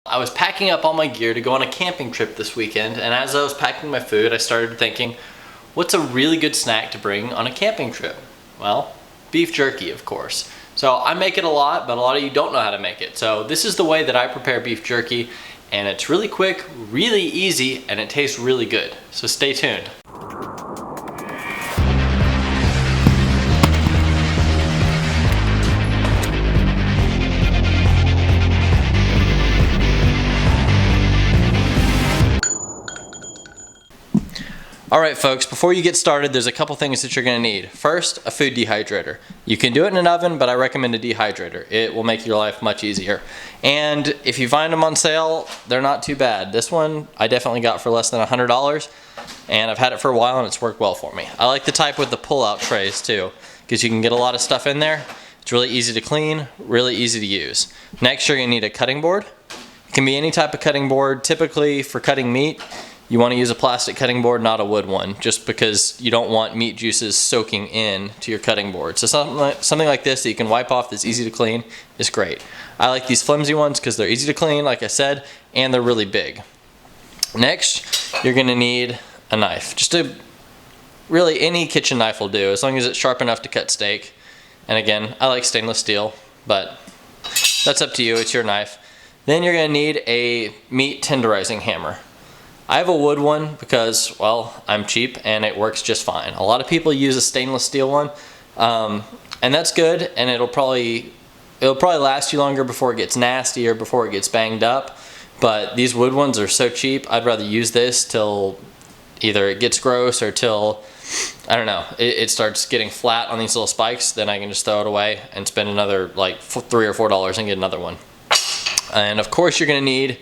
I was packing up all my gear to go on a camping trip this weekend, and as I was packing my food, I started thinking, what's a really good snack to bring on a camping trip? Well, beef jerky, of course. So I make it a lot, but a lot of you don't know how to make it. So this is the way that I prepare beef jerky, and it's really quick, really easy, and it tastes really good. So stay tuned. Alright folks, before you get started, there's a couple things that you're going to need. First, a food dehydrator. You can do it in an oven, but I recommend a dehydrator. It will make your life much easier. And if you find them on sale, they're not too bad. This one I definitely got for less than $100, and I've had it for a while and it's worked well for me. I like the type with the pull-out trays too, because you can get a lot of stuff in there. It's really easy to clean, really easy to use. Next, you're going to need a cutting board. It can be any type of cutting board. Typically for cutting meat, you want to use a plastic cutting board, not a wood one, just because you don't want meat juices soaking in to your cutting board. So something like this that you can wipe off that's easy to clean is great. I like these flimsy ones because they're easy to clean, like I said, and they're really big. Next, you're going to need a knife. Really any kitchen knife will do, as long as it's sharp enough to cut steak. And again, I like stainless steel, but that's up to you, it's your knife. Then you're going to need a meat tenderizing hammer. I have a wood one because, well, I'm cheap and it works just fine. A lot of people use a stainless steel one, and that's good, and it'll probably last you longer before it gets nasty or before it gets banged up. But these wood ones are so cheap, I'd rather use this till either it gets gross or till, I don't know, it starts getting flat on these little spikes. Then I can just throw it away and spend another like $3 or $4 and get another one. And of course you're gonna need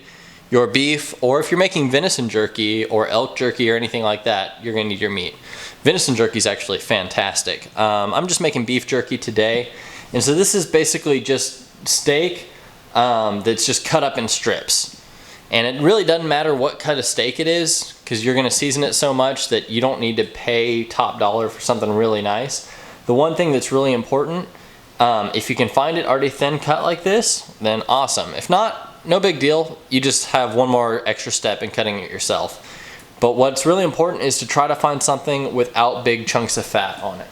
your beef, or if you're making venison jerky or elk jerky or anything like that, you're gonna need your meat. Venison jerky is actually fantastic. I'm just making beef jerky today, and so this is basically just steak that's just cut up in strips. And it really doesn't matter what kind of steak it is, because you're gonna season it so much that you don't need to pay top dollar for something really nice. The one thing that's really important, if you can find it already thin cut like this, then awesome. If not, no big deal. You just have one more extra step in cutting it yourself. But what's really important is to try to find something without big chunks of fat on it.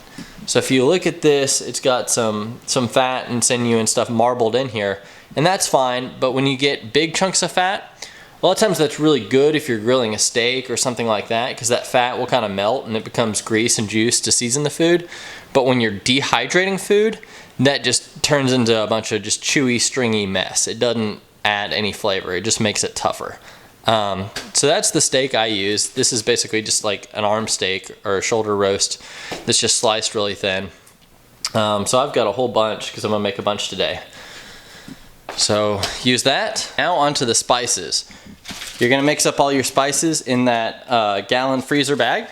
So if you look at this, it's got some fat and sinew and stuff marbled in here, and that's fine. But when you get big chunks of fat, a lot of times that's really good if you're grilling a steak or something like that, because that fat will kind of melt and it becomes grease and juice to season the food. But when you're dehydrating food, that just turns into a bunch of just chewy, stringy mess. It doesn't add any flavor, it just makes it tougher. So that's the steak I use. This is basically just like an arm steak or a shoulder roast that's just sliced really thin. So I've got a whole bunch because I'm gonna make a bunch today. So use that. Now onto the spices. You're gonna mix up all your spices in that gallon freezer bag.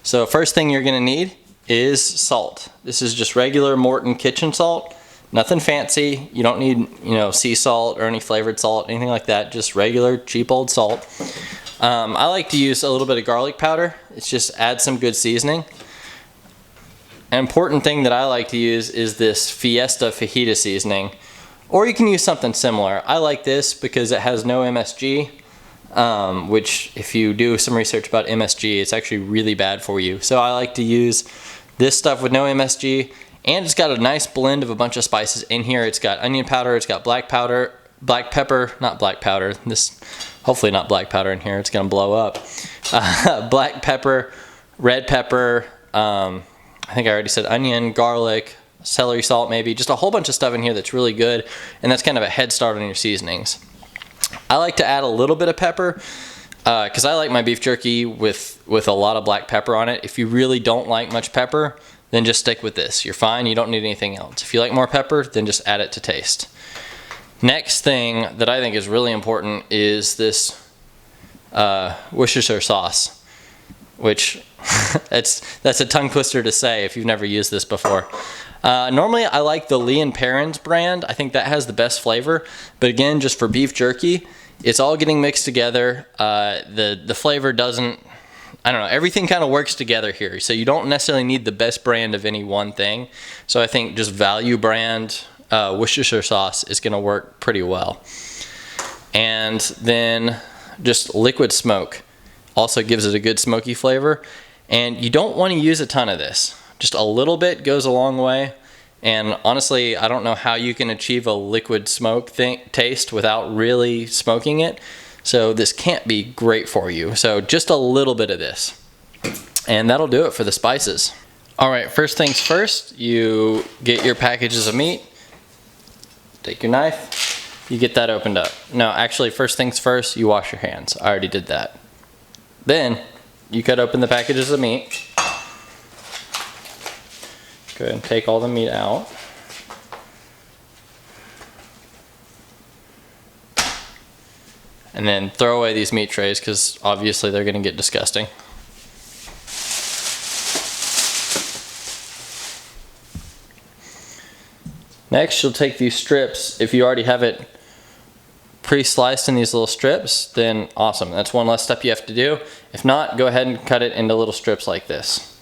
So first thing you're gonna need is salt. This is just regular Morton kitchen salt. Nothing fancy. You don't need, sea salt or any flavored salt, anything like that. Just regular, cheap old salt. I like to use a little bit of garlic powder. It's just adds some good seasoning. An important thing that I like to use is this Fiesta fajita seasoning, or you can use something similar. I like this because it has no MSG, which if you do some research about MSG, it's actually really bad for you. So I like to use this stuff with no MSG. And it's got a nice blend of a bunch of spices in here. It's got onion powder, it's got black pepper, not black powder. This, hopefully not black powder in here, it's gonna blow up. Black pepper, red pepper, I think I already said onion, garlic, celery salt maybe, just a whole bunch of stuff in here that's really good, and that's kind of a head start on your seasonings. I like to add a little bit of pepper, because I like my beef jerky with a lot of black pepper on it. If you really don't like much pepper, then just stick with this. You're fine, you don't need anything else. If you like more pepper, then just add it to taste. Next thing that I think is really important is this Worcestershire sauce, which that's a tongue twister to say if you've never used this before. Normally I like the Lee & Perrins brand. I think that has the best flavor, but again, just for beef jerky, it's all getting mixed together. The flavor doesn't, I don't know, everything kind of works together here. So you don't necessarily need the best brand of any one thing. So I think just value brand Worcestershire sauce is going to work pretty well. and then just liquid smoke also gives it a good smoky flavor. And you don't want to use a ton of this. Just a little bit goes a long way. And honestly, I don't know how you can achieve a liquid smoke taste without really smoking it. So this can't be great for you. So just a little bit of this. And that'll do it for the spices. All right, first things first, you get your packages of meat. Take your knife, you get that opened up. No, actually, first things first, you wash your hands. I already did that. Then, you cut open the packages of meat. Go ahead and take all the meat out. And then throw away these meat trays because obviously they're gonna get disgusting. Next, you'll take these strips. If you already have it pre-sliced in these little strips, then awesome. That's one less step you have to do. If not, go ahead and cut it into little strips like this.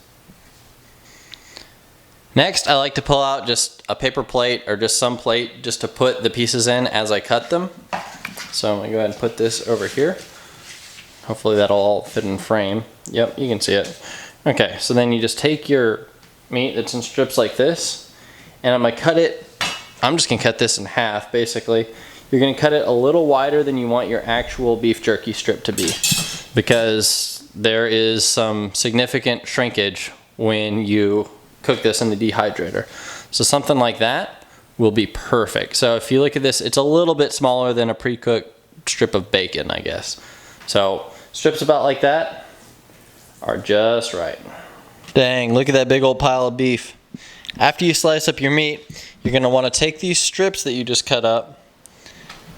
Next, I like to pull out just a paper plate or just some plate just to put the pieces in as I cut them. So I'm gonna go ahead and put this over here. Hopefully that'll all fit in frame. Yep, you can see it. Okay, so then you just take your meat that's in strips like this, and I'm gonna cut it. I'm just gonna cut this in half, basically. You're gonna cut it a little wider than you want your actual beef jerky strip to be, because there is some significant shrinkage when you cook this in the dehydrator. So something like that will be perfect. So if you look at this, it's a little bit smaller than a pre-cooked strip of bacon, I guess. So strips about like that are just right. Dang, look at that big old pile of beef. After you slice up your meat, you're gonna wanna take these strips that you just cut up,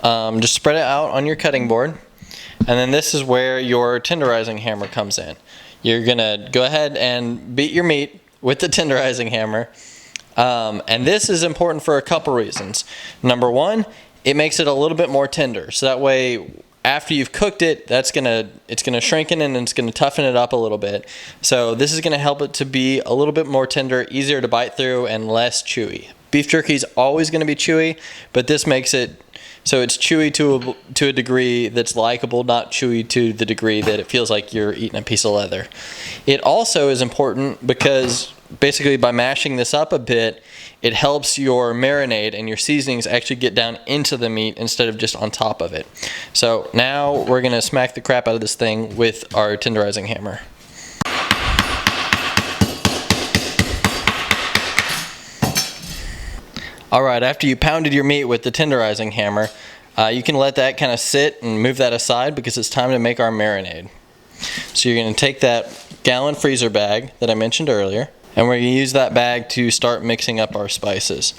just spread it out on your cutting board, and then this is where your tenderizing hammer comes in. You're gonna go ahead and beat your meat with the tenderizing hammer, and this is important for a couple reasons. Number one, it makes it a little bit more tender, so that way after you've cooked it, it's gonna shrink in and it's gonna toughen it up a little bit. So this is gonna help it to be a little bit more tender, easier to bite through, and less chewy. Beef jerky is always gonna be chewy, but this makes it so it's chewy to a degree that's likable, not chewy to the degree that it feels like you're eating a piece of leather. It also is important because basically by mashing this up a bit, it helps your marinade and your seasonings actually get down into the meat instead of just on top of it. So now we're gonna smack the crap out of this thing with our tenderizing hammer. Alright, after you pounded your meat with the tenderizing hammer, you can let that kind of sit and move that aside because it's time to make our marinade. So you're going to take that gallon freezer bag that I mentioned earlier, and we're going to use that bag to start mixing up our spices.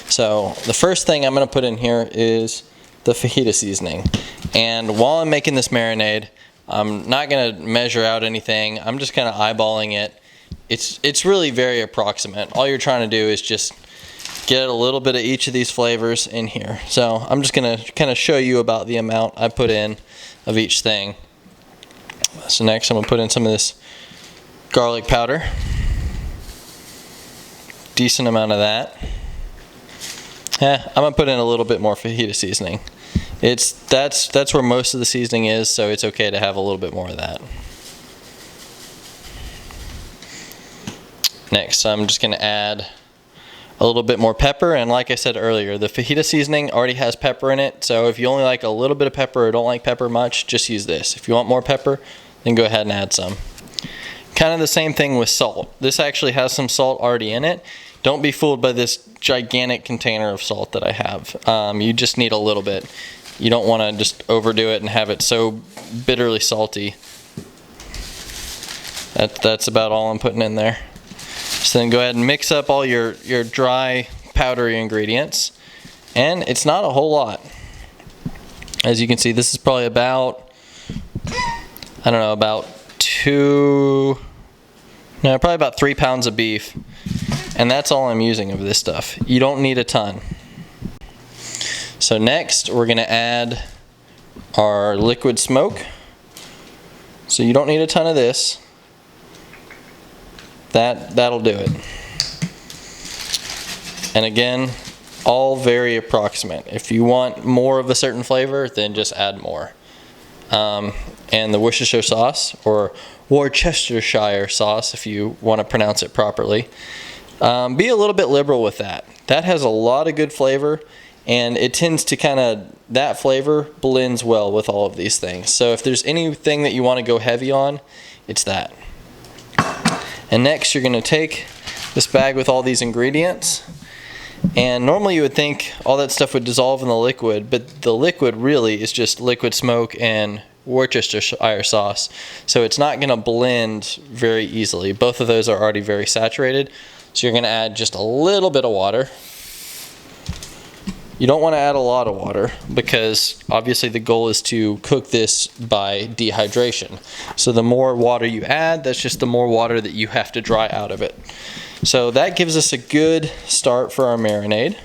So the first thing I'm going to put in here is the fajita seasoning. And while I'm making this marinade, I'm not going to measure out anything. I'm just kind of eyeballing it. It's really very approximate. All you're trying to do is just get a little bit of each of these flavors in here. So I'm just gonna kind of show you about the amount I put in of each thing. So next I'm gonna put in some of this garlic powder. Decent amount of that. I'm gonna put in a little bit more fajita seasoning. That's where most of the seasoning is, so it's okay to have a little bit more of that. Next I'm just gonna add a little bit more pepper, and like I said earlier, the fajita seasoning already has pepper in it, so if you only like a little bit of pepper or don't like pepper much, just use this. If you want more pepper, then go ahead and add some. Kind of the same thing with salt. This actually has some salt already in it. Don't be fooled by this gigantic container of salt that I have. You just need a little bit. You don't want to just overdo it and have it so bitterly salty. That's about all I'm putting in there. So then go ahead and mix up all your dry, powdery ingredients. And it's not a whole lot. As you can see, this is probably about, I don't know, probably about 3 pounds of beef. And that's all I'm using of this stuff. You don't need a ton. So next, we're gonna add our liquid smoke. So you don't need a ton of this. That'll do it. And again, all very approximate. If you want more of a certain flavor, then just add more. And the Worcestershire sauce, or Worcestershire sauce if you want to pronounce it properly, be a little bit liberal with that. That has a lot of good flavor, and it tends to that flavor blends well with all of these things. So if there's anything that you want to go heavy on, it's that. And next you're going to take this bag with all these ingredients, and normally you would think all that stuff would dissolve in the liquid, but the liquid really is just liquid smoke and Worcestershire sauce, so it's not going to blend very easily. Both of those are already very saturated, so you're going to add just a little bit of water. You don't want to add a lot of water because obviously the goal is to cook this by dehydration. So the more water you add, that's just the more water that you have to dry out of it. So that gives us a good start for our marinade.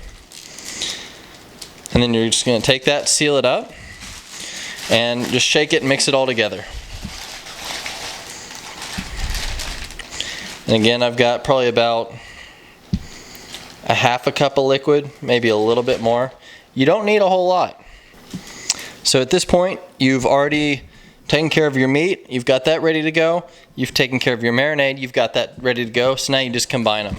And then you're just going to take that, seal it up, and just shake it and mix it all together. And again, I've got probably about a half a cup of liquid, maybe a little bit more. You don't need a whole lot. So at this point, you've already taken care of your meat, you've got that ready to go. You've taken care of your marinade, you've got that ready to go. So now you just combine them.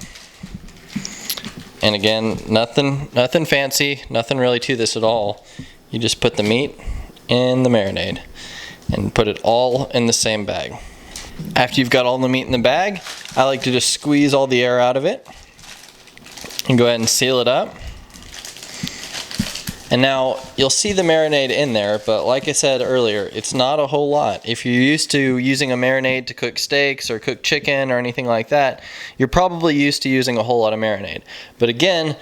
And again, nothing fancy, nothing really to this at all. You just put the meat in the marinade and put it all in the same bag. After you've got all the meat in the bag, I like to just squeeze all the air out of it and go ahead and seal it up. And now you'll see the marinade in there, but like I said earlier, it's not a whole lot. If you're used to using a marinade to cook steaks or cook chicken or anything like that, you're probably used to using a whole lot of marinade. But again,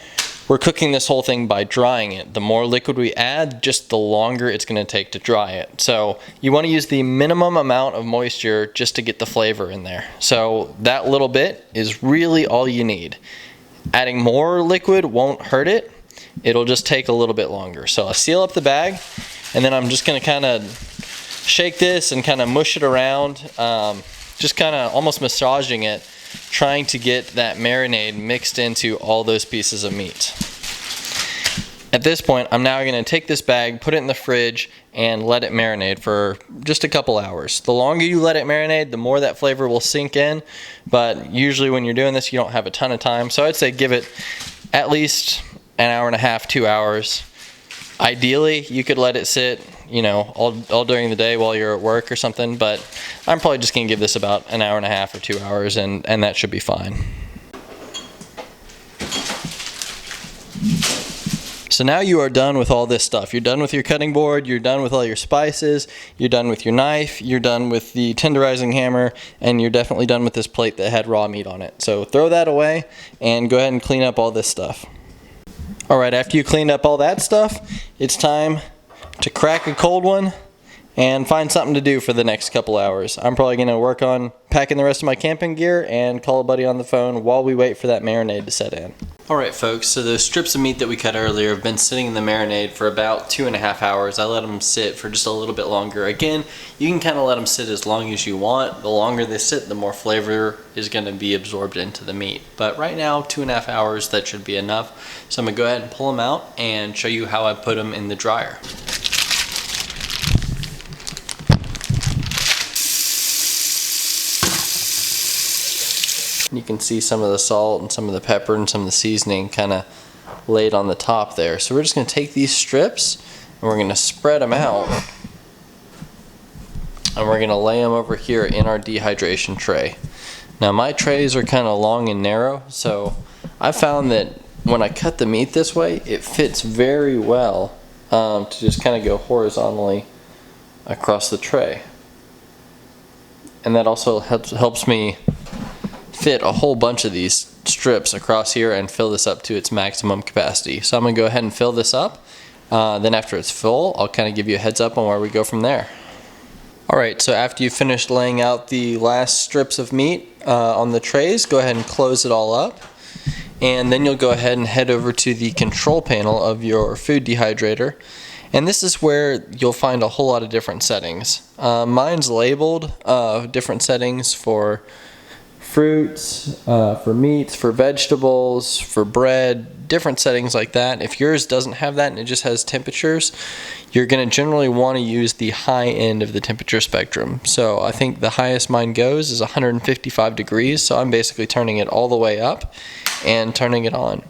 we're cooking this whole thing by drying it. The more liquid we add, just the longer it's going to take to dry it. So you want to use the minimum amount of moisture just to get the flavor in there. So that little bit is really all you need. Adding more liquid won't hurt it. It'll just take a little bit longer. So I'll seal up the bag, and then I'm just going to kind of shake this and kind of mush it around, just kind of almost massaging it, trying to get that marinade mixed into all those pieces of meat. At this point, I'm now going to take this bag, put it in the fridge, and let it marinate for just a couple hours. The longer you let it marinate, the more that flavor will sink in, but usually when you're doing this, you don't have a ton of time. So I'd say give it at least an hour and a half, 2 hours. Ideally, you could let it sit, you know, all during the day while you're at work or something, but I'm probably just going to give this about an hour and a half or 2 hours, and that should be fine. So now you are done with all this stuff. You're done with your cutting board, you're done with all your spices, you're done with your knife, you're done with the tenderizing hammer, and you're definitely done with this plate that had raw meat on it. So throw that away and go ahead and clean up all this stuff. Alright, after you cleaned up all that stuff, it's time to crack a cold one and find something to do for the next couple hours. I'm probably going to work on packing the rest of my camping gear and call a buddy on the phone while we wait for that marinade to set in. Alright folks, so those strips of meat that we cut earlier have been sitting in the marinade for about 2.5 hours. I let them sit for just a little bit longer. Again, you can kind of let them sit as long as you want. The longer they sit, the more flavor is going to be absorbed into the meat. But right now, 2.5 hours, that should be enough. So I'm going to go ahead and pull them out and show you how I put them in the dryer. You can see some of the salt and some of the pepper and some of the seasoning kind of laid on the top there. So we're just going to take these strips and we're going to spread them out. And we're going to lay them over here in our dehydration tray. Now my trays are kind of long and narrow, so I found that when I cut the meat this way, it fits very well to just kind of go horizontally across the tray. And that also helps me fit a whole bunch of these strips across here and fill this up to its maximum capacity. So I'm going to go ahead and fill this up. Then after it's full, I'll kind of give you a heads up on where we go from there. Alright, so after you've finished laying out the last strips of meat on the trays, go ahead and close it all up. And then you'll go ahead and head over to the control panel of your food dehydrator. And this is where you'll find a whole lot of different settings. Mine's labeled different settings for fruits, for meats, for vegetables, for bread, different settings like that. If yours doesn't have that and it just has temperatures, you're going to generally want to use the high end of the temperature spectrum. So I think the highest mine goes is 155 degrees, so I'm basically turning it all the way up and turning it on.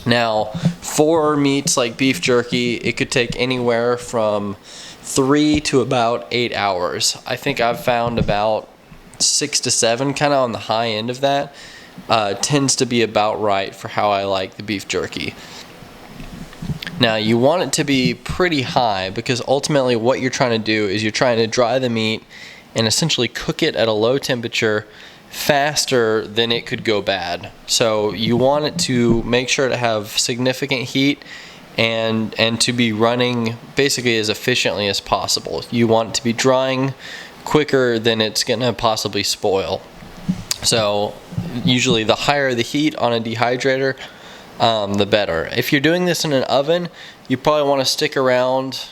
Now, for meats like beef jerky, it could take anywhere from 3 to about 8 hours. I think I've found about 6 to 7, kind of on the high end of that, tends to be about right for how I like the beef jerky. Now, you want it to be pretty high because ultimately what you're trying to do is you're trying to dry the meat and essentially cook it at a low temperature faster than it could go bad. So you want it to make sure to have significant heat and to be running basically as efficiently as possible. You want it to be drying quicker than it's going to possibly spoil. So usually the higher the heat on a dehydrator, the better. If you're doing this in an oven, you probably want to stick around.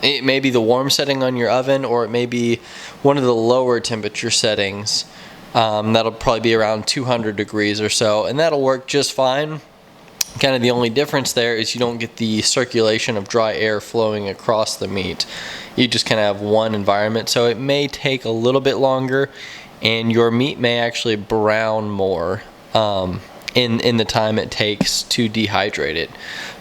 It may be the warm setting on your oven, or it may be one of the lower temperature settings. That'll probably be around 200 degrees or so, and that'll work just fine. Kind of the only difference there is you don't get the circulation of dry air flowing across the meat. You just kind of have one environment, so it may take a little bit longer, and your meat may actually brown more in the time it takes to dehydrate it.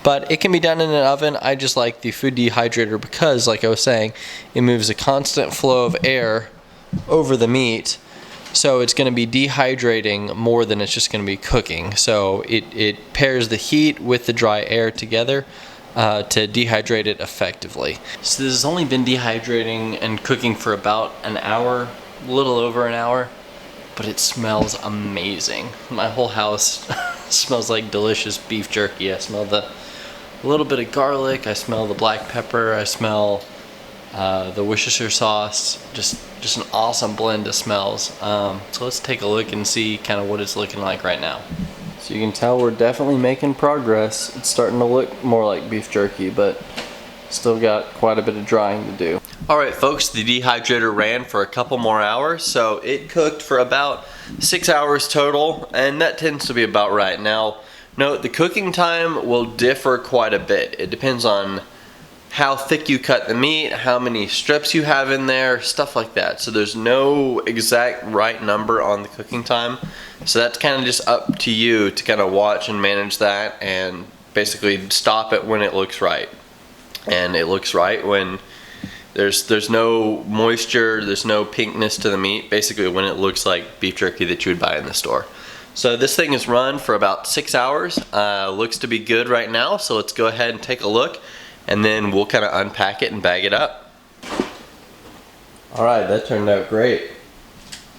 But it can be done in an oven. I just like the food dehydrator because, like I was saying, it moves a constant flow of air over the meat. So it's going to be dehydrating more than it's just going to be cooking. So it pairs the heat with the dry air together to dehydrate it effectively. So this has only been dehydrating and cooking for about an hour, a little over an hour, but it smells amazing. My whole house smells like delicious beef jerky. I smell the little bit of garlic, I smell the black pepper, I smell the Worcestershire sauce, just an awesome blend of smells. So let's take a look and see kind of what it's looking like right now. So you can tell we're definitely making progress. It's starting to look more like beef jerky, but still got quite a bit of drying to do. Alright folks, the dehydrator ran for a couple more hours, so it cooked for about 6 hours total, and that tends to be about right. Now, note the cooking time will differ quite a bit. It depends on how thick you cut the meat, how many strips you have in there, stuff like that. So there's no exact right number on the cooking time. So that's kind of just up to you to kind of watch and manage that and basically stop it when it looks right. And it looks right when there's no moisture, there's no pinkness to the meat, basically when it looks like beef jerky that you would buy in the store. So this thing is run for about 6 hours. Looks to be good right now, so let's go ahead and take a look, and then we'll kind of unpack it and bag it up. Alright, that turned out great.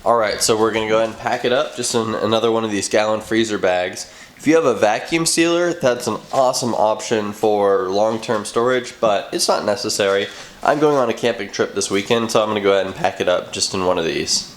Alright, so we're going to go ahead and pack it up just in another one of these gallon freezer bags. If you have a vacuum sealer, that's an awesome option for long-term storage, but it's not necessary. I'm going on a camping trip this weekend, so I'm going to go ahead and pack it up just in one of these.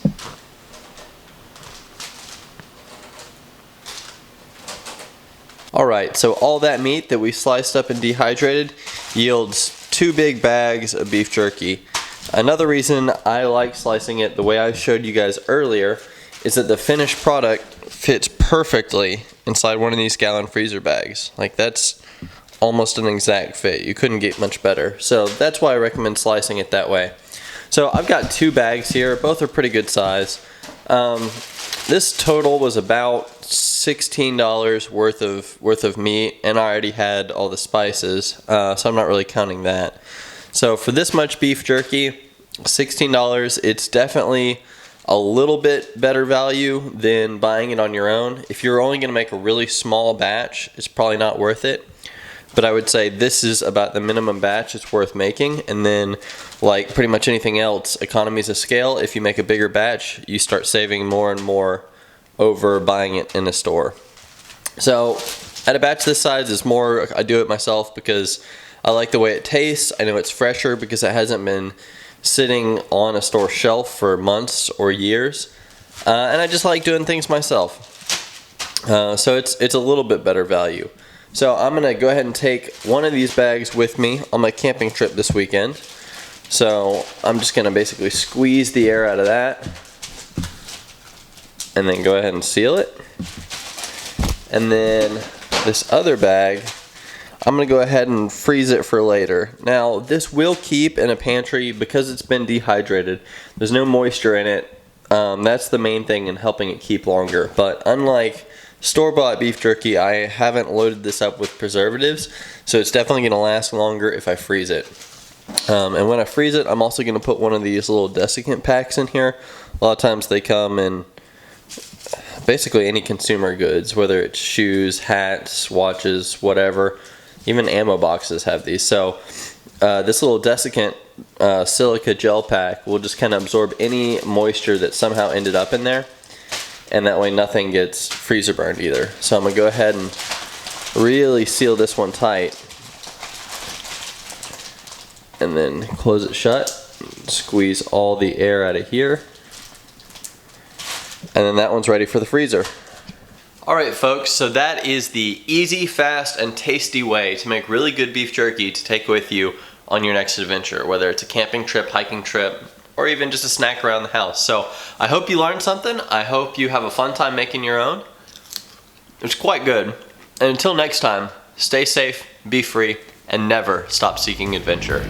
Alright, so all that meat that we sliced up and dehydrated yields 2 big bags of beef jerky. Another reason I like slicing it the way I showed you guys earlier is that the finished product fits perfectly inside one of these gallon freezer bags. Like, that's almost an exact fit. You couldn't get much better. So that's why I recommend slicing it that way. So I've got 2 bags here. Both are pretty good size. This total was about $16 worth of meat, and I already had all the spices, so I'm not really counting that. So for this much beef jerky, $16, it's definitely a little bit better value than buying it on your own. If you're only going to make a really small batch, it's probably not worth it. But I would say this is about the minimum batch it's worth making, and then like pretty much anything else, economies of scale, if you make a bigger batch, you start saving more and more over buying it in a store. So at a batch this size is more, I do it myself because I like the way it tastes. I know it's fresher because it hasn't been sitting on a store shelf for months or years, and I just like doing things myself. So it's a little bit better value. So I'm gonna go ahead and take one of these bags with me on my camping trip this weekend. So I'm just gonna basically squeeze the air out of that. and then go ahead and seal it. And then this other bag, I'm gonna go ahead and freeze it for later. Now this will keep in a pantry because it's been dehydrated. There's no moisture in it. That's the main thing in helping it keep longer. But unlike store-bought beef jerky, I haven't loaded this up with preservatives, so it's definitely gonna last longer if I freeze it. And when I freeze it, I'm also gonna put one of these little desiccant packs in here. A lot of times they come in basically any consumer goods, whether it's shoes, hats, watches, whatever. Even ammo boxes have these. So this little desiccant silica gel pack will just kind of absorb any moisture that somehow ended up in there, and that way nothing gets freezer burned either. So I'm gonna go ahead and really seal this one tight, and then close it shut, squeeze all the air out of here, and then that one's ready for the freezer. Alright folks, so that is the easy, fast, and tasty way to make really good beef jerky to take with you on your next adventure, whether it's a camping trip, hiking trip, or even just a snack around the house. So I hope you learned something. I hope you have a fun time making your own. It's quite good. And until next time, stay safe, be free, and never stop seeking adventure.